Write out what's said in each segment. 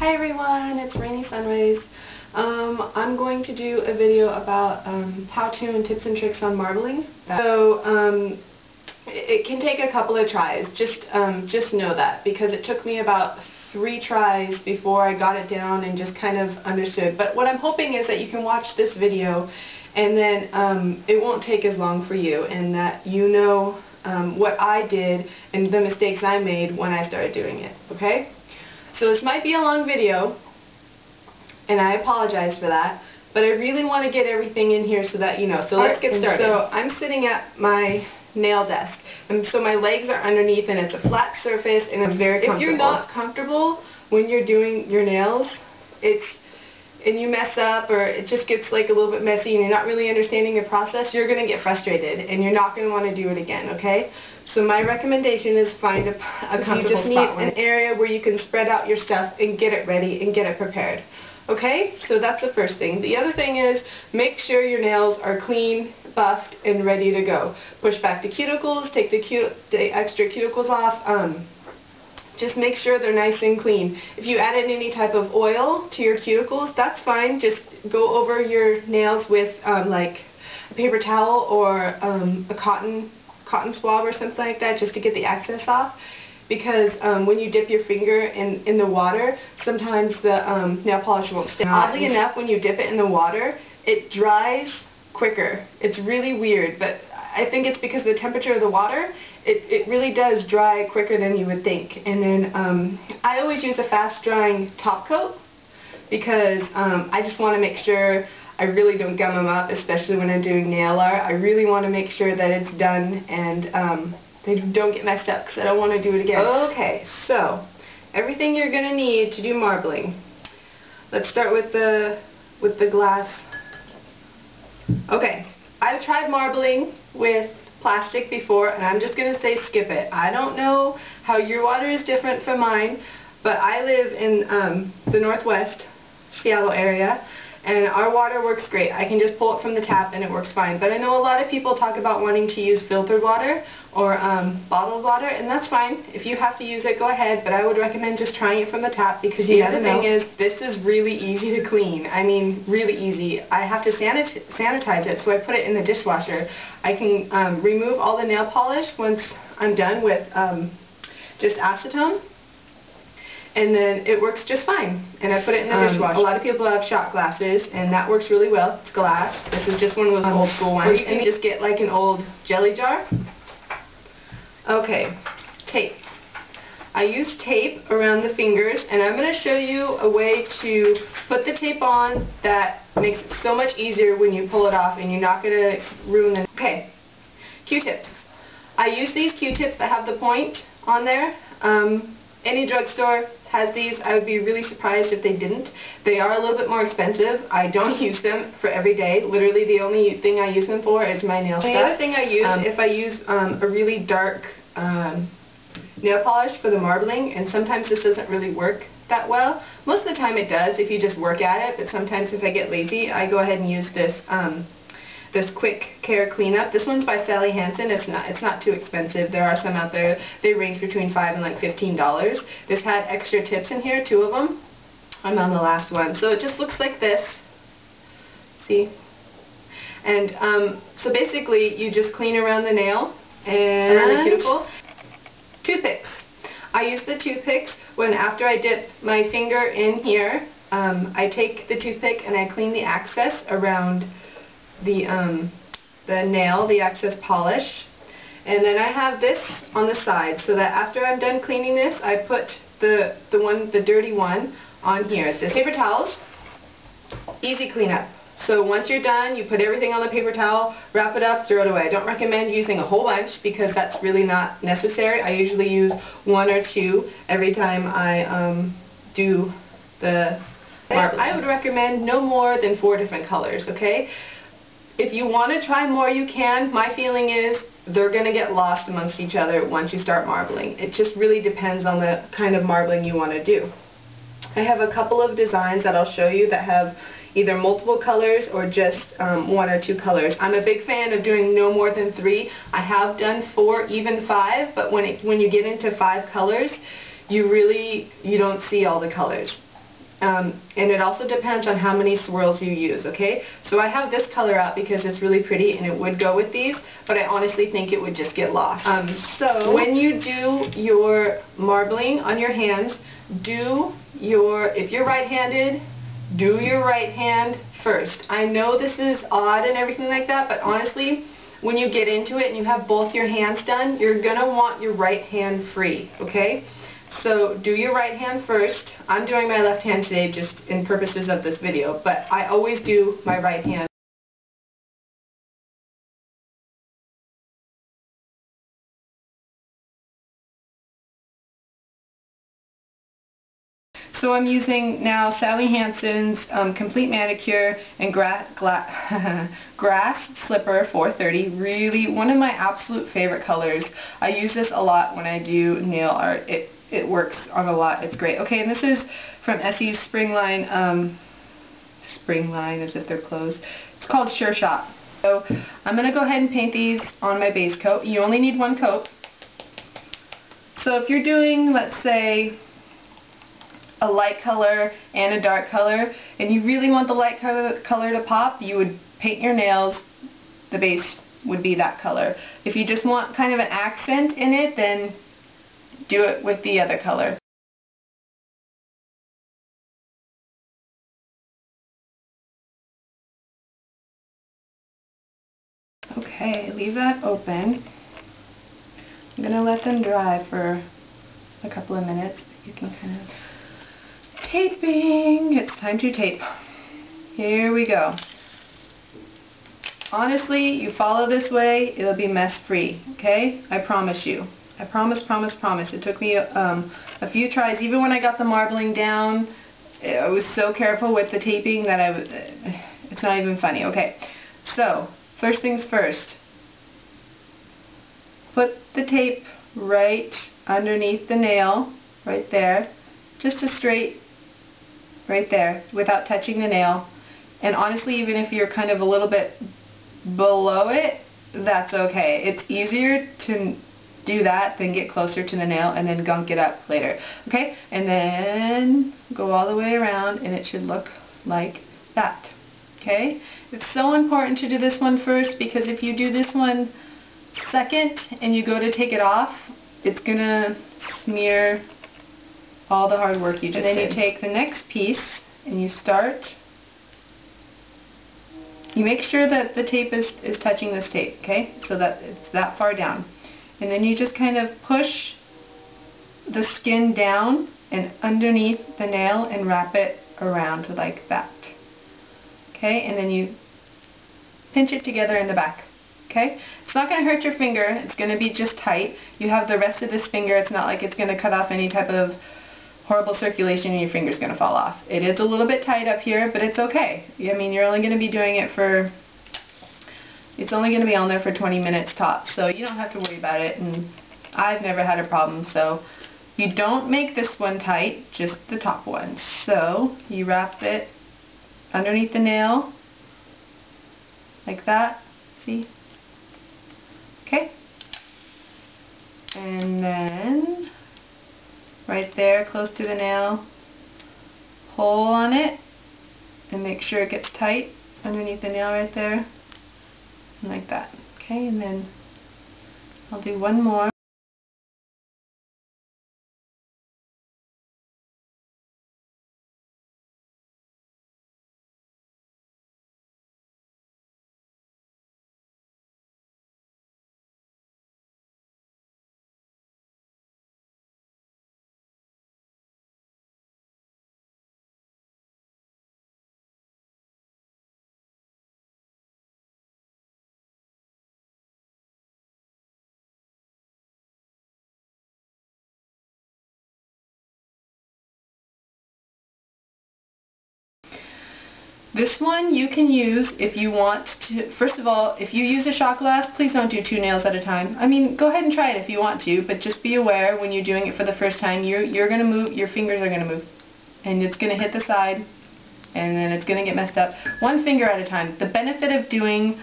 Hi everyone, it's Rainy Sunrays. I'm going to do a video about how-to and tips and tricks on marbling. So it can take a couple of tries, just know that, because it took me about 3 tries before I got it down and just kind of understood. But what I'm hoping is that you can watch this video and then it won't take as long for you, and that you know what I did and the mistakes I made when I started doing it, okay? So this might be a long video, and I apologize for that, but I really want to get everything in here so that you know. So let's get started. So I'm sitting at my nail desk, and so my legs are underneath, and it's a flat surface, and it's very comfortable. If you're not comfortable when you're doing your nails, and you mess up, or it just gets like a little bit messy and you're not really understanding the process, you're going to get frustrated and you're not going to want to do it again, okay? So my recommendation is find a comfortable spot. You just need an area where you can spread out your stuff and get it ready and get it prepared. Okay? So that's the first thing. The other thing is, make sure your nails are clean, buffed, and ready to go. Push back the cuticles, take the extra cuticles off. Just make sure they're nice and clean. If you added any type of oil to your cuticles, that's fine. Just go over your nails with like a paper towel or a cotton swab or something like that, just to get the excess off. Because when you dip your finger in the water, sometimes the nail polish won't stick. Oddly enough, when you dip it in the water, it dries quicker. It's really weird, but I think it's because of the temperature of the water. It really does dry quicker than you would think. And then I always use a fast drying top coat, because I just want to make sure I really don't gum them up, especially when I'm doing nail art. I really want to make sure that it's done and they don't get messed up, because I don't want to do it again. Okay, so everything you're going to need to do marbling. Let's start with the glass. Okay, I've tried marbling with plastic before, and I'm just going to say skip it. I don't know how your water is different from mine, but I live in the Northwest Seattle area, and our water works great. I can just pull it from the tap and it works fine. But I know a lot of people talk about wanting to use filtered water or bottled water, and that's fine. If you have to use it, go ahead, but I would recommend just trying it from the tap, because the other thing is, this is really easy to clean. I mean, really easy. I have to sanitize it, so I put it in the dishwasher. I can remove all the nail polish once I'm done with just acetone, and then it works just fine. And I put it in the dishwasher. A lot of people have shot glasses, and that works really well. It's glass. This is just one of those old school ones. Or you can just get like an old jelly jar. Okay, tape. I use tape around the fingers, and I'm going to show you a way to put the tape on that makes it so much easier when you pull it off, and you're not going to ruin the... Okay, Q-tip. I use these Q-tips that have the point on there. Any drugstore has these. I would be really surprised if they didn't. They are a little bit more expensive. I don't use them for every day. Literally the only thing I use them for is my nail stuff. The other thing I use, if I use a really dark nail polish for the marbling, and sometimes this doesn't really work that well. Most of the time it does if you just work at it, but sometimes if I get lazy, I go ahead and use this this quick care cleanup. This one's by Sally Hansen. It's not too expensive. There are some out there. They range between $5 and like $15. This had extra tips in here, 2 of them. I'm on the last one. So it just looks like this. See? And so basically you just clean around the nail and around the cuticle. Toothpicks. I use the toothpicks when, after I dip my finger in here, I take the toothpick and I clean the access around the nail, the excess polish, and then I have this on the side, so that after I'm done cleaning this, I put the dirty one on here. The paper towels, easy cleanup. So once you're done, you put everything on the paper towel, wrap it up, throw it away. I don't recommend using a whole bunch, because that's really not necessary. I usually use 1 or 2 every time I do the marbling. I would recommend no more than 4 different colors, okay? If you want to try more, you can. My feeling is they're going to get lost amongst each other once you start marbling. It just really depends on the kind of marbling you want to do. I have a couple of designs that I'll show you that have either multiple colors or just 1 or 2 colors. I'm a big fan of doing no more than 3. I have done 4, even 5, but when you get into 5 colors, you don't see all the colors. And it also depends on how many swirls you use, okay? So I have this color out because it's really pretty and it would go with these, but I honestly think it would just get lost. So when you do your marbling on your hands, if you're right-handed, do your right hand first. I know this is odd and everything like that, but honestly, when you get into it and you have both your hands done, you're going to want your right hand free, okay? So do your right hand first. I'm doing my left hand today just in purposes of this video, but I always do my right hand. So I'm using now Sally Hansen's Complete Manicure and Grass Slipper 430. Really one of my absolute favorite colors. I use this a lot when I do nail art. It works on a lot. It's great. Okay, and this is from Essie's Spring Line as if they're closed. It's called Sure Shot. So I'm going to go ahead and paint these on my base coat. You only need one coat. So if you're doing, let's say, a light color and a dark color, and you really want the light color to pop, you would paint your nails, the base would be that color. If you just want kind of an accent in it, then do it with the other color. Okay, leave that open. I'm going to let them dry for a couple of minutes. You can kind of... Taping! It's time to tape. Here we go. Honestly, you follow this way, it'll be mess free, okay? I promise you. I promise, promise, promise. It took me a few tries. Even when I got the marbling down, I was so careful with the taping that it's not even funny. Okay, so first things first. Put the tape right underneath the nail, right there. Just a straight, right there, without touching the nail. And honestly, even if you're kind of a little bit below it, that's okay. It's easier to do that than get closer to the nail and then gunk it up later. Okay? And then go all the way around and it should look like that. Okay? It's so important to do this one first, because if you do this one second and you go to take it off, it's gonna smear all the hard work you just did. And then you take the next piece and you start. You make sure that the tape is touching this tape, okay? So that it's that far down. And then you just kind of push the skin down and underneath the nail and wrap it around like that. Okay? And then you pinch it together in the back. Okay? It's not going to hurt your finger. It's going to be just tight. You have the rest of this finger. It's not like it's going to cut off any type of horrible circulation and your finger's going to fall off. It is a little bit tight up here, but it's okay. I mean, you're only going to be doing it for... It's only going to be on there for 20 minutes tops, so you don't have to worry about it, and I've never had a problem. So you don't make this one tight, just the top one. So you wrap it underneath the nail, like that, see? Okay? And then, right there, close to the nail, pull on it, and make sure it gets tight underneath the nail right there. Like that. Okay, and then I'll do one more. This one you can use if you want to. First of all, if you use a shot glass, please don't do 2 nails at a time. I mean, go ahead and try it if you want to, but just be aware when you're doing it for the first time, you're going to move, your fingers are going to move, and it's going to hit the side, and then it's going to get messed up. 1 finger at a time. The benefit of doing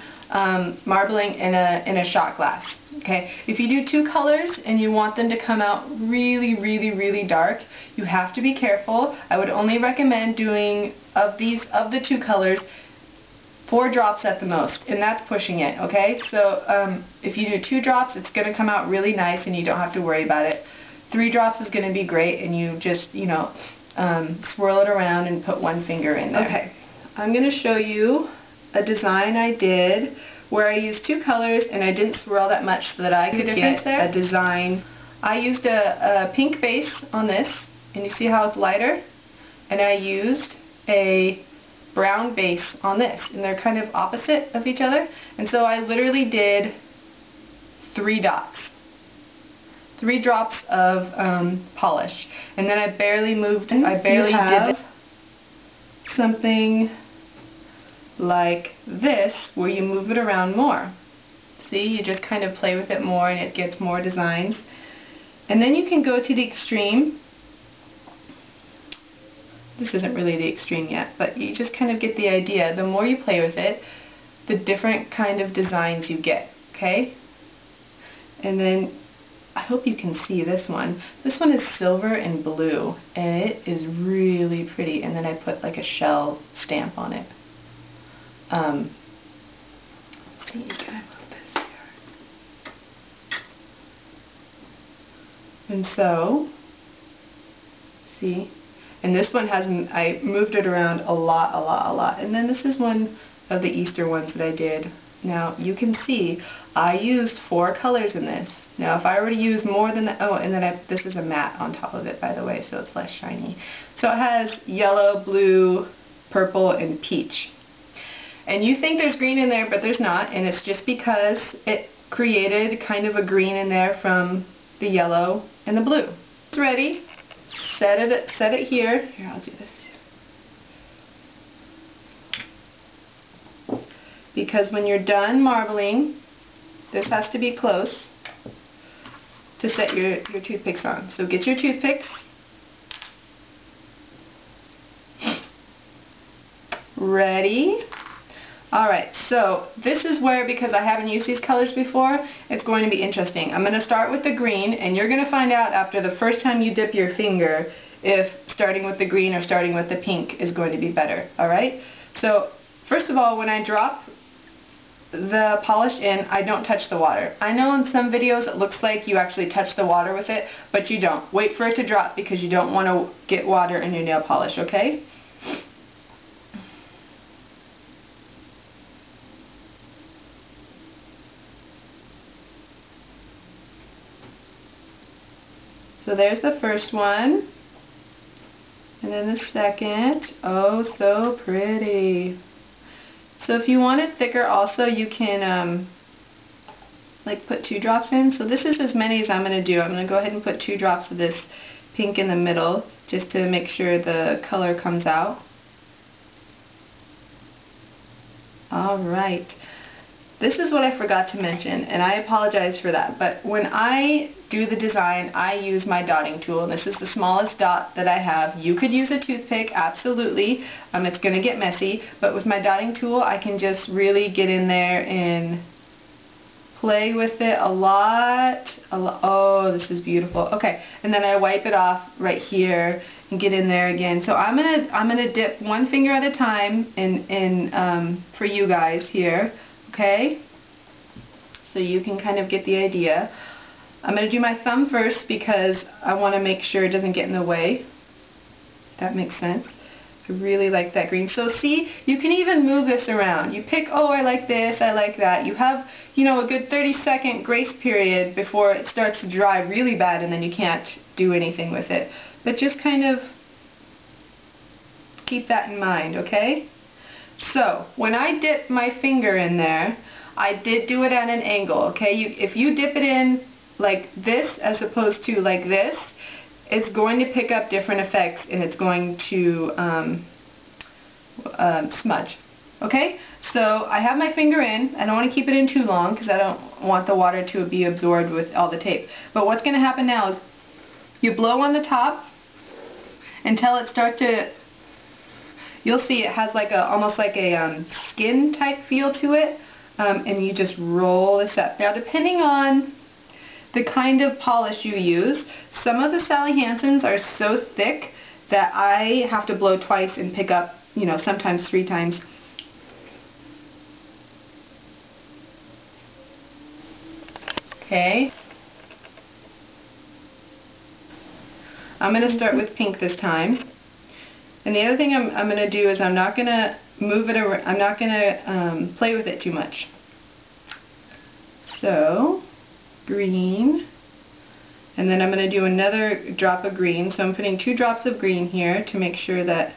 marbling in a shot glass. Okay, if you do two colors and you want them to come out really, really, really dark, you have to be careful. I would only recommend doing of the two colors 4 drops at the most, and that's pushing it. Okay, so if you do 2 drops, it's going to come out really nice, and you don't have to worry about it. 3 drops is going to be great, and you just swirl it around and put one finger in there. Okay, I'm going to show you a design I did where I used 2 colors and I didn't swirl that much so that I could get a design. I used a pink base on this, and you see how it's lighter? And I used a brown base on this, and they're kind of opposite of each other. And so I literally did 3 dots. 3 drops of polish. And then I barely moved, I barely did something like this, where you move it around more. See, you just kind of play with it more and it gets more designs. And then you can go to the extreme. This isn't really the extreme yet, but you just kind of get the idea. The more you play with it, the different kind of designs you get, okay? And then, I hope you can see this one. This one is silver and blue, and it is really pretty. And then I put like a shell stamp on it. See, can I move this here? And so, see, and this one hasn't, I moved it around a lot. And then this is one of the Easter ones that I did. Now, you can see, I used 4 colors in this. Now, if I were to use more than that, oh, and then this is a matte on top of it, by the way, so it's less shiny. So it has yellow, blue, purple, and peach. And you think there's green in there, but there's not, and it's just because it created kind of a green in there from the yellow and the blue. It's ready. Set it here. Here, I'll do this. Because when you're done marbling, this has to be close to set your toothpicks on. So get your toothpicks. Ready? Alright, so this is where, because I haven't used these colors before, it's going to be interesting. I'm going to start with the green, and you're going to find out after the first time you dip your finger if starting with the green or starting with the pink is going to be better. Alright? So, first of all, when I drop the polish in, I don't touch the water. I know in some videos it looks like you actually touch the water with it, but you don't. Wait for it to drop because you don't want to get water in your nail polish, okay? So there's the first one, and then the second. Oh, so pretty. So if you want it thicker also, you can like put 2 drops in. So this is as many as I'm going to do. I'm going to go ahead and put 2 drops of this pink in the middle just to make sure the color comes out. Alright. This is what I forgot to mention, and I apologize for that, but when I do the design, I use my dotting tool, and this is the smallest dot that I have. You could use a toothpick, absolutely. It's going to get messy, but with my dotting tool, I can just really get in there and play with it a lot. Oh, this is beautiful. Okay, and then I wipe it off right here and get in there again. So I'm gonna dip 1 finger at a time in for you guys here. Okay, so you can kind of get the idea. I'm going to do my thumb first because I want to make sure it doesn't get in the way. That makes sense. I really like that green. So see, you can even move this around. You pick, oh, I like this, I like that. You have, a good 30-second grace period before it starts to dry really bad and then you can't do anything with it. But just kind of keep that in mind, okay? So, when I dip my finger in there, I did do it at an angle, okay? If you dip it in like this as opposed to like this, it's going to pick up different effects and it's going to smudge, okay? So, I have my finger in. I don't want to keep it in too long because I don't want the water to be absorbed with all the tape. But what's going to happen now is you blow on the top until it starts to, you'll see it has like almost like a skin type feel to it. and you just roll this up. Now, depending on the kind of polish you use, some of the Sally Hansen's are so thick that I have to blow twice and pick up, you know, sometimes 3 times. Okay. I'm going to start with pink this time. And the other thing I'm going to do is I'm not going to move it around. I'm not going to play with it too much. So, green. And then I'm going to do another drop of green. So I'm putting 2 drops of green here to make sure that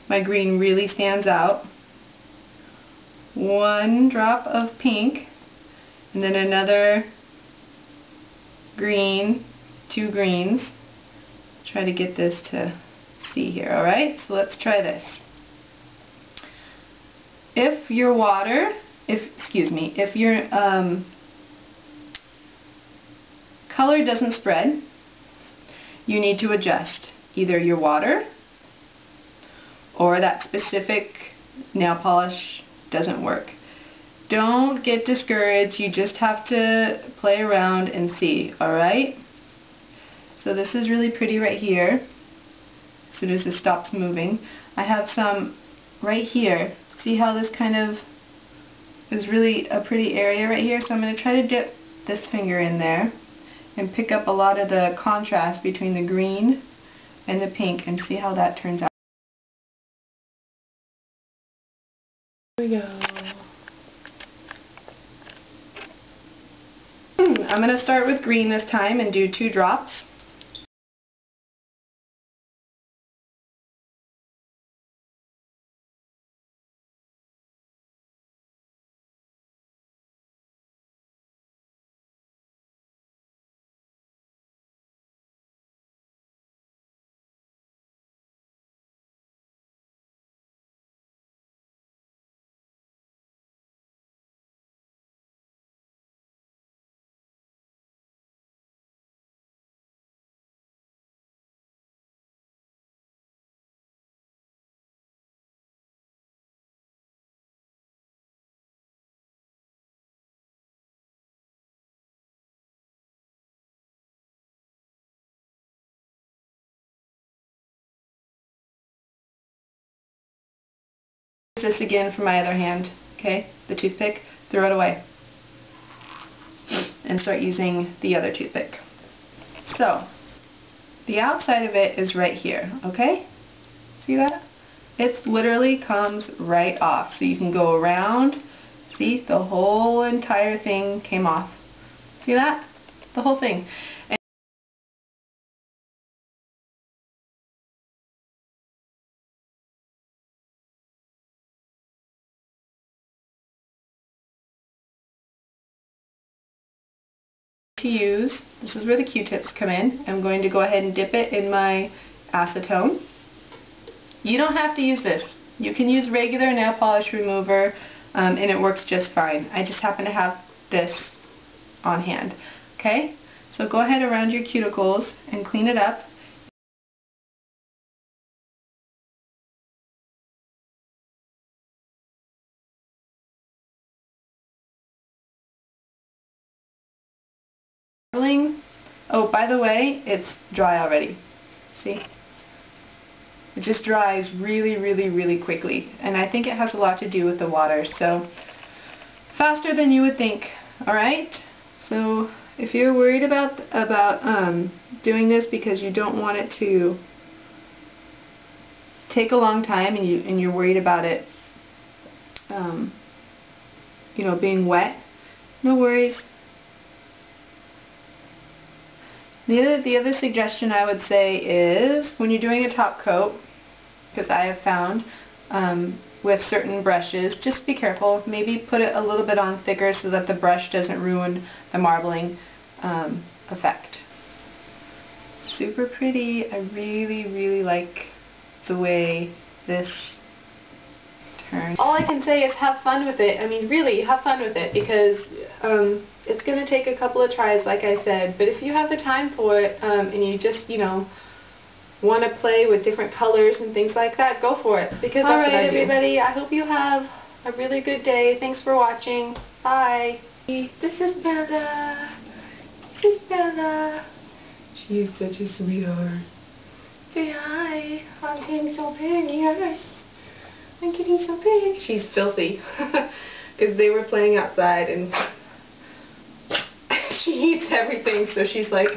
my green really stands out. 1 drop of pink. And then another green, 2 greens. Try to get this to see here. Alright, so let's try this. If your water, if your color doesn't spread, you need to adjust either your water or that specific nail polish doesn't work. Don't get discouraged, you just have to play around and see, alright? So this is really pretty right here. As soon as it stops moving. I have some right here. See how this kind of is really a pretty area right here? So I'm going to try to dip this finger in there and pick up a lot of the contrast between the green and the pink and see how that turns out. Here we go. I'm going to start with green this time and do 2 drops. This again for my other hand, okay, the toothpick, throw it away and start using the other toothpick. So, the outside of it is right here, okay, see that? It literally comes right off, so you can go around, see, the whole entire thing came off, see that? The whole thing. To use, this is where the Q-tips come in. I'm going to go ahead and dip it in my acetone. You don't have to use this. You can use regular nail polish remover and it works just fine. I just happen to have this on hand. Okay? So go ahead around your cuticles and clean it up. Oh, by the way, it's dry already. See? It just dries really, really, really quickly. And I think it has a lot to do with the water. So, faster than you would think. Alright? So, if you're worried about doing this because you don't want it to take a long time and you're worried about it you know, being wet, no worries. The other suggestion I would say is when you're doing a top coat, because I have found with certain brushes, just be careful. Maybe put it a little bit on thicker so that the brush doesn't ruin the marbling effect. Super pretty. I really, really like the way this turns. All I can say is have fun with it. I mean, really, have fun with it because it's going to take a couple of tries, like I said, but if you have the time for it and you just, you know, want to play with different colors and things like that, go for it. Because alright, everybody, I hope you have a really good day. Thanks for watching. Bye. This is Bella. This is Bella. She is such a sweetheart. Say hi. I'm getting so big, yes. I'm getting so big. She's filthy. Because they were playing outside and she eats everything, so she's like